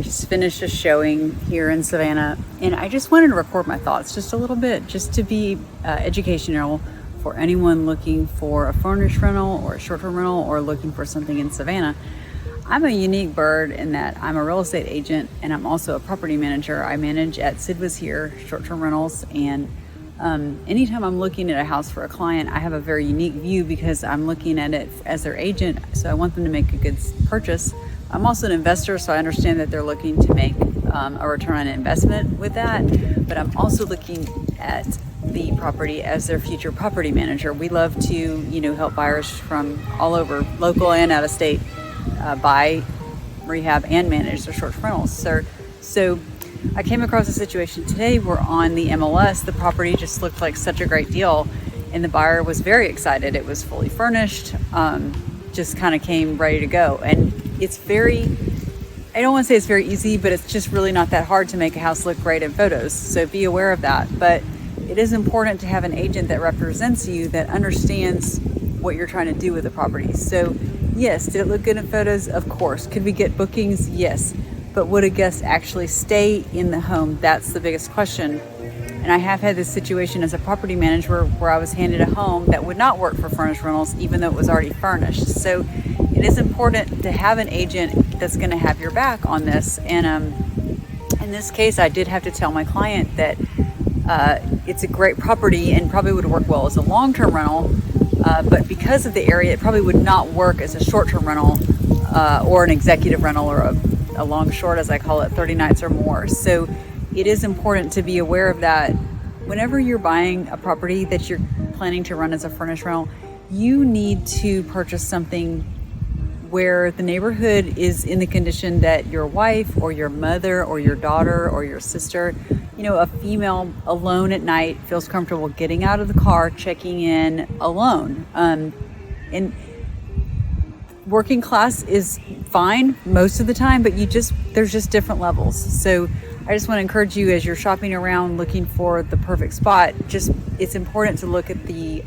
just finished a showing here in Savannah, and I just wanted to record my thoughts just a little bit, just to be educational for anyone looking for a furnished rental or a short-term rental or looking for something in Savannah. I'm a unique bird in that I'm a real estate agent and I'm also a property manager. I manage at Sid Was Here short-term rentals, and anytime I'm looking at a house for a client, I have a very unique view because I'm looking at it as their agent, so I want them to make a good purchase. I'm also an investor, so I understand that they're looking to make a return on investment with that, but I'm also looking at the property as their future property manager. We love to, help buyers from all over, local and out of state, buy, rehab, and manage their short-term rentals. So I came across a situation today where on the MLS, the property just looked like such a great deal, and the buyer was very excited. It was fully furnished, just kind of came ready to go. And it's I don't want to say it's very easy, but it's just really not that hard to make a house look great in photos. So be aware of that. But it is important to have an agent that represents you, that understands what you're trying to do with the property. So yes, did it look good in photos? Of course. Could we get bookings? Yes. But would a guest actually stay in the home? That's the biggest question. And I have had this situation as a property manager where I was handed a home that would not work for furnished rentals, even though it was already furnished. So it is important to have an agent that's going to have your back on this. And in this case, I did have to tell my client that it's a great property and probably would work well as a long-term rental, but because of the area, it probably would not work as a short-term rental or an executive rental, or a long short, as I call it, 30 nights or more. So it is important to be aware of that. Whenever you're buying a property that you're planning to run as a furnished rental, you need to purchase something where the neighborhood is in the condition that your wife or your mother or your daughter or your sister, a female alone at night, feels comfortable getting out of the car, checking in alone. And working class is fine most of the time, but there's just different levels. So I just want to encourage you, as you're shopping around looking for the perfect spot, it's important to look at the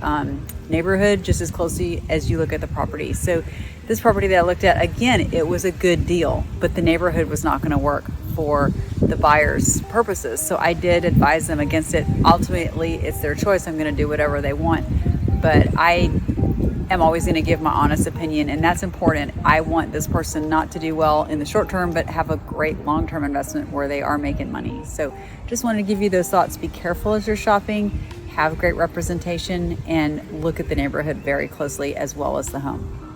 neighborhood just as closely as you look at the property. So this property that I looked at, again, it was a good deal, but the neighborhood was not going to work for the buyer's purposes. So I did advise them against it. Ultimately, it's their choice. I'm going to do whatever they want, but I am always going to give my honest opinion, and that's important. I want this person not to do well in the short term, but have a great long-term investment where they are making money. So just wanted to give you those thoughts. Be careful as you're shopping, have great representation, and look at the neighborhood very closely as well as the home.